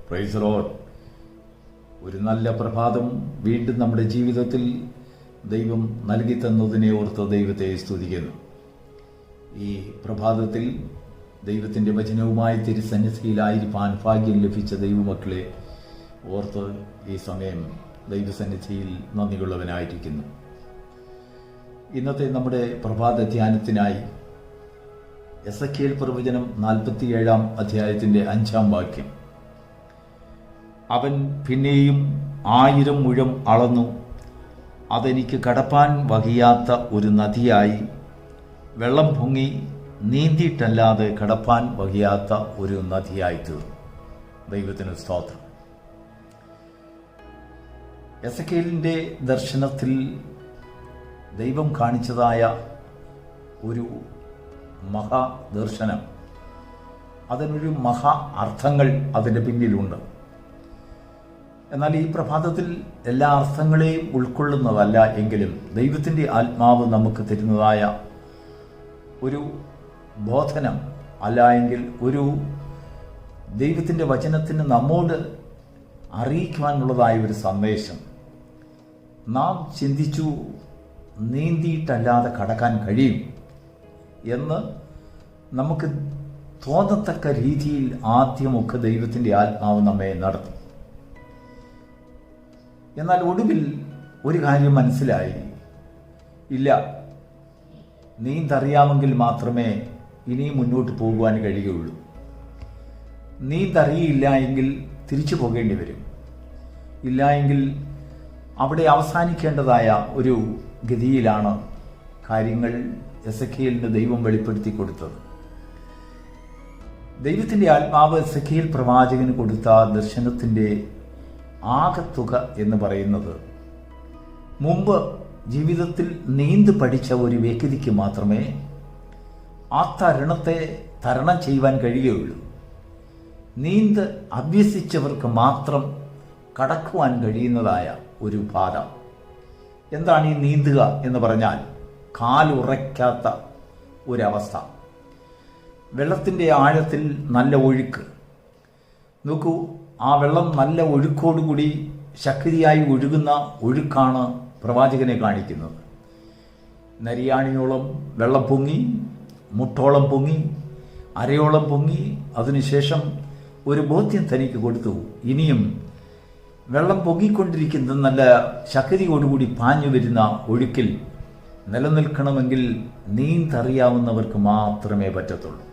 Praise the Lord. ഒരു നല്ല പ്രഭാതം വീണ്ടും നമ്മുടെ ജീവിതത്തിൽ ദൈവം നൽകി തന്നതിനെ ഓർത്ത് ദൈവത്തെ സ്തുതിക്കുന്നു. ഈ പ്രഭാതത്തിൽ ദൈവത്തിൻ്റെ വചനവുമായി തിരുസന്നിധിയിലായിരിക്കാൻ ഭാഗ്യം ലഭിച്ച ദൈവമക്കളെ ഓർത്ത് ഈ സമയം ദൈവസന്നിധിയിൽ നന്ദിയുള്ളവനായിരിക്കുന്നു. ഇന്നത്തെ നമ്മുടെ പ്രഭാത ധ്യാനത്തിനായി എസെക്കിയേൽ പ്രവചനം 47 അധ്യായത്തിൻ്റെ 5 വാക്യം. അവൻ പിന്നെയും 1000 മുഴം അളന്നു, അതെനിക്ക് കടപ്പാൻ വഹിയാത്ത ഒരു നദിയായി, വെള്ളം പൊങ്ങി നീന്തിയിട്ടല്ലാതെ കടപ്പാൻ വഹിയാത്ത ഒരു നദിയായി തീർന്നു. ദൈവത്തിന് സ്തോത്രം. എസെക്കിയേലിൻ്റെ ദർശനത്തിൽ ദൈവം കാണിച്ചതായ ഒരു മഹാദർശനം, അതിനൊരു മഹാ അർത്ഥങ്ങൾ അതിൻ്റെ പിന്നിലുണ്ട്. എന്നാൽ ഈ പ്രഭാതത്തിൽ എല്ലാ അർത്ഥങ്ങളെയും ഉൾക്കൊള്ളുന്നതല്ല എങ്കിലും ദൈവത്തിൻ്റെ ആത്മാവ് നമുക്ക് തരുന്നതായ ഒരു ബോധനം, അല്ല എങ്കിൽ ഒരു ദൈവത്തിൻ്റെ വചനത്തിന് നമ്മോട് അറിയിക്കുവാനുള്ളതായ ഒരു സന്ദേശം. നാം ചിന്തിച്ചു നീന്തിയിട്ടല്ലാതെ കടക്കാൻ കഴിയും എന്ന് നമുക്ക് തോന്നത്തക്ക രീതിയിൽ ആദ്യമൊക്കെ ദൈവത്തിൻ്റെ ആത്മാവ് നമ്മെ നടത്തി. എന്നാൽ ഒടുവിൽ ഒരു കാര്യം മനസ്സിലായി, ഇല്ല, നീന്തറിയാമെങ്കിൽ മാത്രമേ ഇനിയും മുന്നോട്ട് പോകുവാൻ കഴിയുകയുള്ളൂ. നീന്തറിയില്ല എങ്കിൽ തിരിച്ചു പോകേണ്ടി വരും. ഇല്ല എങ്കിൽ അവിടെ അവസാനിക്കേണ്ടതായ ഒരു ഗതിയിലാണ് കാര്യങ്ങൾ എസെക്കിയേലിന് ദൈവം വെളിപ്പെടുത്തി കൊടുത്തത്. ദൈവത്തിൻ്റെ ആത്മാവ് എസെക്കിയേൽ പ്രവാചകന് കൊടുത്ത ദർശനത്തിൻ്റെ ആകത്തുക എന്ന് പറയുന്നത്, മുമ്പ് ജീവിതത്തിൽ നീന്ത് പഠിച്ച ഒരു വ്യക്തിക്ക് മാത്രമേ ആ തരണത്തെ തരണം ചെയ്യുവാൻ കഴിയുകയുള്ളൂ. നീന്ത് അഭ്യസിച്ചവർക്ക് മാത്രം കടക്കുവാൻ കഴിയുന്നതായ ഒരു പാത. എന്താണ് ഈ നീന്തുക എന്ന് പറഞ്ഞാൽ? കാലുറയ്ക്കാത്ത ഒരവസ്ഥ. വെള്ളത്തിൻ്റെ ആഴത്തിൽ നല്ല ഒഴുക്ക്. നോക്കൂ, ആ വെള്ളം നല്ല ഒഴുക്കോടുകൂടി ശക്തിയായി ഒഴുകുന്ന ഒഴുക്കാണ് പ്രവാചകനെ കാണിക്കുന്നത്. നരിയാണിയോളം വെള്ളം പൊങ്ങി, മുട്ടോളം പൊങ്ങി, അരയോളം പൊങ്ങി. അതിനുശേഷം ഒരു ബോധ്യം തനിക്ക് കൊടുത്തു, ഇനിയും വെള്ളം പൊങ്ങിക്കൊണ്ടിരിക്കുന്ന നല്ല ശക്തിയോടുകൂടി പാഞ്ഞു വരുന്ന ഒഴുക്കിൽ നിലനിൽക്കണമെങ്കിൽ നീന്തറിയാവുന്നവർക്ക് മാത്രമേ പറ്റത്തുള്ളൂ.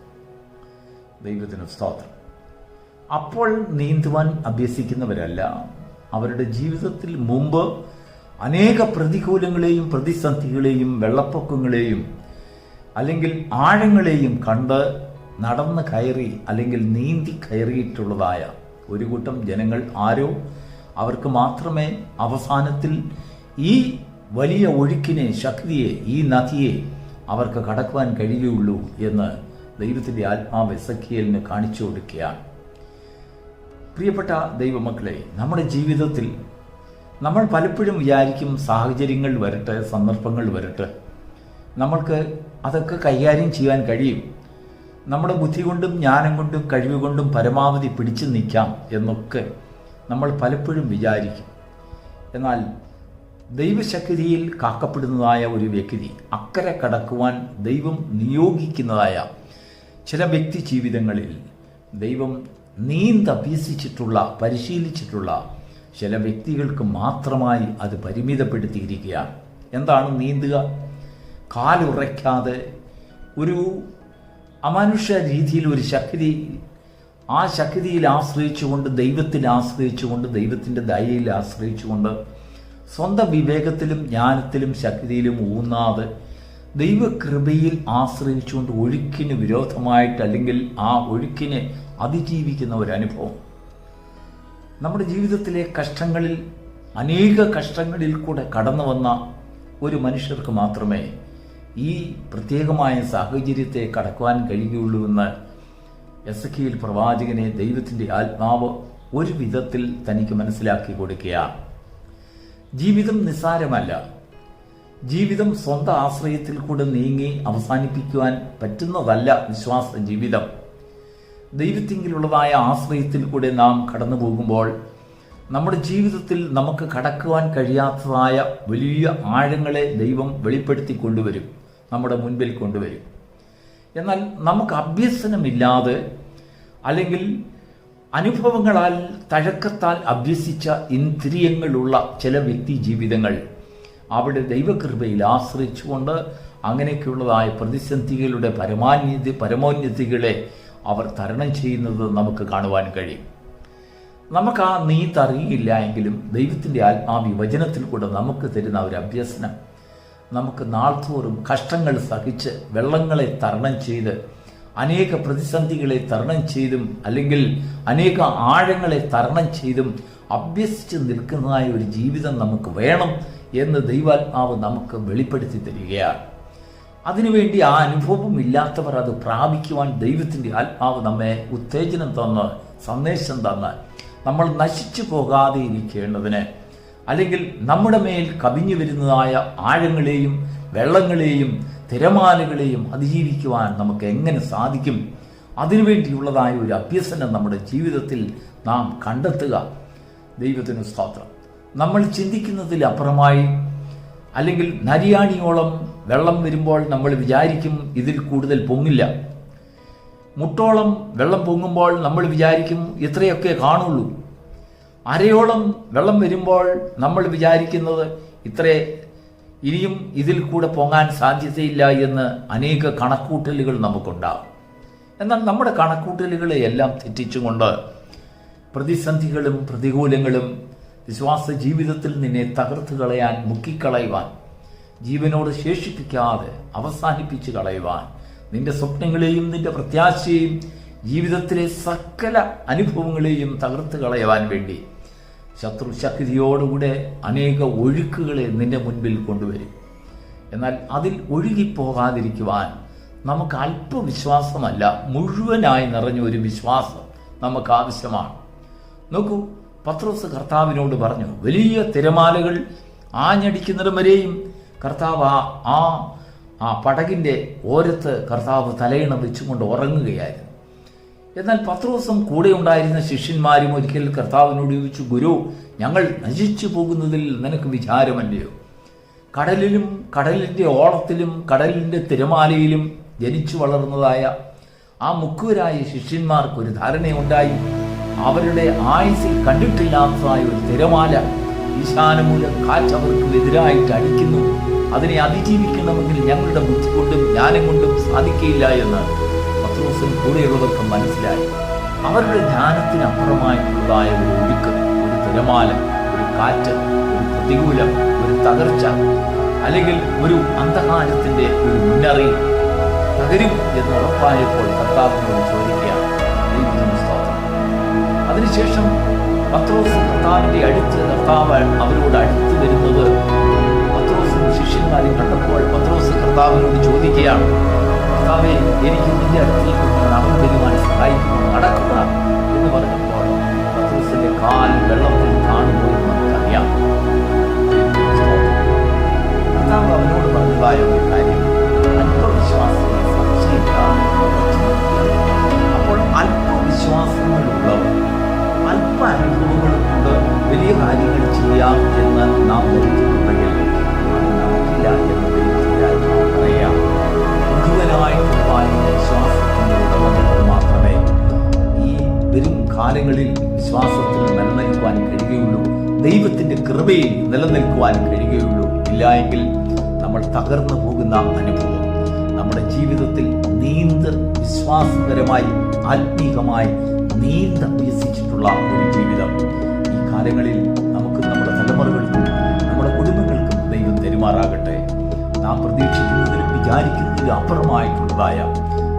ദൈവത്തിന് സ്തോത്രം. അപ്പോൾ നീന്തുവാൻ അഭ്യസിക്കുന്നവരല്ല, അവരുടെ ജീവിതത്തിൽ മുമ്പ് അനേക പ്രതികൂലങ്ങളെയും പ്രതിസന്ധികളെയും വെള്ളപ്പൊക്കങ്ങളെയും അല്ലെങ്കിൽ ആഴങ്ങളെയും കണ്ട് നടന്ന് കയറി അല്ലെങ്കിൽ നീന്തി കയറിയിട്ടുള്ളതായ ഒരു കൂട്ടം ജനങ്ങൾ ആരോ, അവർക്ക് മാത്രമേ അവസാനത്തിൽ ഈ വലിയ ഒഴുക്കിനെ, ശക്തിയെ, ഈ നദിയെ അവർക്ക് കടക്കുവാൻ കഴിയുകയുള്ളൂ എന്ന് ദൈവത്തിൻ്റെ ആത്മാവ് എസെക്കിയേലിന് കാണിച്ചു കൊടുക്കുകയാണ്. പ്രിയപ്പെട്ട ദൈവമക്കളെ, നമ്മുടെ ജീവിതത്തിൽ നമ്മൾ പലപ്പോഴും വിചാരിക്കും, സാഹചര്യങ്ങൾ വരട്ടെ, സന്ദർഭങ്ങൾ വരട്ടെ, നമ്മൾക്ക് അതൊക്കെ കൈകാര്യം ചെയ്യാൻ കഴിയും, നമ്മുടെ ബുദ്ധി കൊണ്ടും ജ്ഞാനം കൊണ്ടും കഴിവ് കൊണ്ടും പരമാവധി പിടിച്ചു നിൽക്കാം എന്നൊക്കെ നമ്മൾ പലപ്പോഴും വിചാരിക്കും. എന്നാൽ ദൈവശക്തിയിൽ കാക്കപ്പെടുന്നതായ ഒരു വ്യക്തി, അക്കരെ കടക്കുവാൻ ദൈവം നിയോഗിക്കുന്നതായ ചില വ്യക്തി ജീവിതങ്ങളിൽ ദൈവം നീന്തഭ്യസിച്ചിട്ടുള്ള, പരിശീലിച്ചിട്ടുള്ള ചില വ്യക്തികൾക്ക് മാത്രമായി അത് പരിമിതപ്പെടുത്തിയിരിക്കുകയാണ്. എന്താണ് നീന്തുക? കാലുറയ്ക്കാതെ ഒരു അമാനുഷ്യ രീതിയിൽ ഒരു ശക്തി, ആ ശക്തിയിൽ ആശ്രയിച്ചുകൊണ്ട്, ദൈവത്തിൽ ആശ്രയിച്ചുകൊണ്ട്, ദൈവത്തിൻ്റെ ദയയിൽ ആശ്രയിച്ചുകൊണ്ട്, സ്വന്തം വിവേകത്തിലും ജ്ഞാനത്തിലും ശക്തിയിലും ഊന്നാതെ ദൈവകൃപയിൽ ആശ്രയിച്ചുകൊണ്ട് ഒഴുക്കിന് വിരോധമായിട്ട് അല്ലെങ്കിൽ ആ ഒഴുക്കിനെ അതിജീവിക്കുന്ന ഒരനുഭവം. നമ്മുടെ ജീവിതത്തിലെ കഷ്ടങ്ങളിൽ, അനേക കഷ്ടങ്ങളിൽ കൂടെ കടന്നു വന്ന ഒരു മനുഷ്യർക്ക് മാത്രമേ ഈ പ്രത്യേകമായ സാഹചര്യത്തെ കടക്കുവാൻ കഴിയുകയുള്ളൂ എന്ന് എസെക്കിയേൽ പ്രവാചകനെ ദൈവത്തിൻ്റെ ആത്മാവ് ഒരു വിധത്തിൽ തനിക്ക് മനസ്സിലാക്കി കൊടുക്കുകയാണ്. ജീവിതം നിസ്സാരമല്ല. ജീവിതം സ്വന്തം ആശ്രയത്തിൽ കൂടെ നീങ്ങി അവസാനിപ്പിക്കുവാൻ പറ്റുന്നതല്ല വിശ്വാസ ജീവിതം. ദൈവത്തിങ്കിലുള്ളതായ ആശ്രയത്തിൽ കൂടെ നാം കടന്നു പോകുമ്പോൾ നമ്മുടെ ജീവിതത്തിൽ നമുക്ക് കടക്കുവാൻ കഴിയാത്തതായ വലിയ ആഴങ്ങളെ ദൈവം വെളിപ്പെടുത്തി കൊണ്ടുവരും, നമ്മുടെ മുൻപിൽ കൊണ്ടുവരും. എന്നാൽ നമുക്ക് അഭ്യസനമില്ലാതെ അല്ലെങ്കിൽ അനുഭവങ്ങളാൽ തഴക്കത്താൽ അഭ്യസിച്ച ഇന്ദ്രിയങ്ങളുള്ള ചില വ്യക്തി ജീവിതങ്ങൾ അവിടെ ദൈവകൃപയിൽ ആശ്രയിച്ചുകൊണ്ട് അങ്ങനെയൊക്കെയുള്ളതായ പ്രതിസന്ധികളുടെ പരമോന്നതികളെ അവർ തരണം ചെയ്യുന്നത് നമുക്ക് കാണുവാൻ കഴിയും. നമുക്ക് ആ നീതറിയില്ല എങ്കിലും ദൈവത്തിൻ്റെ ആത്മാവി വചനത്തിൽ കൂടെ നമുക്ക് തരുന്ന ഒരു അഭ്യസനം നമുക്ക് നാൾതോറും കഷ്ടങ്ങൾ സഹിച്ച് വെള്ളങ്ങളെ തരണം ചെയ്ത് അനേക പ്രതിസന്ധികളെ തരണം ചെയ്തും അല്ലെങ്കിൽ അനേക ആഴങ്ങളെ തരണം ചെയ്തും അഭ്യസിച്ച് നിൽക്കുന്നതായ ഒരു ജീവിതം നമുക്ക് വേണം എന്ന് ദൈവാത്മാവ് നമുക്ക് വെളിപ്പെടുത്തി തരികയാണ്. അതിനുവേണ്ടി ആ അനുഭവം ഇല്ലാത്തവർ അത് പ്രാപിക്കുവാൻ ദൈവത്തിൻ്റെ ആത്മാവ് നമ്മെ ഉത്തേജനം തന്ന് സന്ദേശം തന്ന് നമ്മൾ നശിച്ചു പോകാതെ ഇരിക്കേണ്ടതിന് അല്ലെങ്കിൽ നമ്മുടെ മേൽ കവിഞ്ഞു വരുന്നതായ ആഴങ്ങളെയും വെള്ളങ്ങളെയും തിരമാലകളെയും അതിജീവിക്കുവാൻ നമുക്ക് എങ്ങനെ സാധിക്കും, അതിനുവേണ്ടിയുള്ളതായ ഒരു അഭ്യസനം നമ്മുടെ ജീവിതത്തിൽ നാം കണ്ടെത്തുക. ദൈവത്തിന് സ്തോത്രം. നമ്മൾ ചിന്തിക്കുന്നതിൽ അപ്പുറമായി അല്ലെങ്കിൽ നരിയാണിയോളം വെള്ളം വരുമ്പോൾ നമ്മൾ വിചാരിക്കും ഇതിൽ കൂടുതൽ പൊങ്ങില്ല. മുട്ടോളം വെള്ളം പൊങ്ങുമ്പോൾ നമ്മൾ വിചാരിക്കും ഇത്രയൊക്കെ കാണുള്ളൂ. അരയോളം വെള്ളം വരുമ്പോൾ നമ്മൾ വിചാരിക്കുന്നത് ഇനിയും ഇതിൽ കൂടെ പൊങ്ങാൻ സാധ്യതയില്ല എന്ന് അനേക കണക്കൂട്ടലുകൾ നമുക്കുണ്ടാകും. എന്നാൽ നമ്മുടെ കണക്കൂട്ടലുകളെ എല്ലാം തെറ്റിച്ചുകൊണ്ട് പ്രതിസന്ധികളും പ്രതികൂലങ്ങളും വിശ്വാസ ജീവിതത്തിൽ നിന്നെ തകർത്ത് കളയാൻ, മുക്കിക്കളയുവാൻ, ജീവനോട് ശേഷിപ്പിക്കാതെ അവസാനിപ്പിച്ച് കളയുവാൻ, നിന്റെ സ്വപ്നങ്ങളെയും നിന്റെ പ്രത്യാശയെയും ജീവിതത്തിലെ സകല അനുഭവങ്ങളെയും തകർത്ത് കളയുവാൻ വേണ്ടി ശത്രു ശക്തിയോടുകൂടെ അനേക ഒഴുക്കുകളെ നിന്റെ മുൻപിൽ കൊണ്ടുവരും. എന്നാൽ അതിൽ ഒഴുകിപ്പോകാതിരിക്കുവാൻ നമുക്ക് അല്പവിശ്വാസമല്ല, മുഴുവനായി നിറഞ്ഞ ഒരു വിശ്വാസം നമുക്ക് ആവശ്യമാണ്. നോക്കൂ, പത്രോസ് കർത്താവിനോട് പറഞ്ഞു, വലിയ തിരമാലകൾ ആഞ്ഞടിക്കുന്നിടം വരെയും കർത്താവ് ആ പടകിൻ്റെ ഓരത്ത് കർത്താവ് തലയിണ വെച്ചുകൊണ്ട് ഉറങ്ങുകയായിരുന്നു. എന്നാൽ പത്രോസും കൂടെ ഉണ്ടായിരുന്ന ശിഷ്യന്മാരും ഒരിക്കൽ കർത്താവിനോട് ചോദിച്ചു, ഗുരു, ഞങ്ങൾ നശിച്ചു പോകുന്നതിൽ നിനക്ക് വിചാരമല്ലയോ? കടലിലും കടലിൻ്റെ ഓളത്തിലും കടലിൻ്റെ തിരമാലയിലും ജനിച്ചു വളർന്നതായ ആ മുക്കുവരായ ശിഷ്യന്മാർക്കൊരു ധാരണയുണ്ടായി. അവരുടെ ആയുസിൽ കണ്ടിട്ടില്ലാത്തതായ ഒരു തിരമാല ഈശാനമൂലം കാറ്റ് അവർക്ക് എതിരായിട്ട് അടിക്കുന്നു. അതിനെ അതിജീവിക്കണമെങ്കിൽ ഞങ്ങളുടെ ബുദ്ധി കൊണ്ടും ജ്ഞാനം കൊണ്ടും സാധിക്കുകയില്ല എന്ന് പത്രോസിന് കൂടെയുള്ളവർക്ക് മനസ്സിലായി. അവരുടെ ജ്ഞാനത്തിനപ്പുറമായിട്ടുള്ളതായ ഒരു ഒഴുക്ക്, ഒരു തിരമാല, ഒരു കാറ്റ്, ഒരു പ്രതികൂലം, ഒരു തകർച്ച അല്ലെങ്കിൽ ഒരു അന്ധകാരത്തിൻ്റെ ഒരു മുന്നറിയിപ്പ് തകരും എന്ന് ഉറപ്പായപ്പോൾ കർത്താവിനോട് ചോദിക്കുകയാണ്. അതിനുശേഷം പത്രോസ് കർത്താവിൻ്റെ അടുത്ത്, കർത്താവ് അവരോട് അടുത്ത് വരുന്നത് പത്രോസും ശിഷ്യന്മാരും കണ്ടപ്പോൾ പത്രോസ് കർത്താവിനോട് ചോദിക്കുകയാണ്, കർത്താവേ, എനിക്ക് നിന്റെ അടുത്തിൽ നടന്നു വരുവാൻ സഹായിക്കുന്നു, നടക്കുക എന്ന് പറഞ്ഞപ്പോൾ പത്രോസിന്റെ കാൽ വെള്ളത്തിൽ കാണുമ്പോൾ നമുക്കറിയാം. കർത്താവ് അവനോട് പറഞ്ഞതായ ഒരു കാര്യം, അല്പവിശ്വാസത്തെ സംശയിക്കാതെ. അപ്പോൾ അല്പവിശ്വാസങ്ങളുള്ളവർ അല്പ അനുഭവങ്ങളും കൊണ്ട് വലിയ കാര്യങ്ങൾ ചെയ്യാം എന്ന് നാം ഓർത്തിട്ടുണ്ടെങ്കിൽ അത് നടക്കില്ല എന്ന് പറയാം. മുഴുവനായിട്ടുള്ള വിശ്വാസത്തിൻ്റെ ഉടമകൾക്ക് മാത്രമേ ഈ വരും കാലങ്ങളിൽ വിശ്വാസത്തിൽ നിലനിൽക്കുവാൻ കഴിയുകയുള്ളൂ, ദൈവത്തിൻ്റെ കൃപയിൽ നിലനിൽക്കുവാൻ കഴിയുകയുള്ളൂ. ഇല്ല എങ്കിൽ നമ്മൾ തകർന്നു പോകുന്ന അനുഭവം നമ്മുടെ ജീവിതത്തിൽ വിശ്വാസപരമായി ആത്മീകമായി അഭ്യസിച്ചിട്ടുള്ള ഒരു ജീവിതം ഈ കാലങ്ങളിൽ നമുക്ക് നമ്മുടെ തലമുറകൾക്കും നമ്മുടെ കുടുംബങ്ങൾക്കും ദൈവം തെരുമാറാകട്ടെ. നാം പ്രതീക്ഷിക്കുന്നതിലും വിചാരിക്കുന്നതിലും അപ്പുറമായിട്ടുള്ളതായ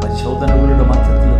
പരിശോധനകളുടെ മധ്യത്തിൽ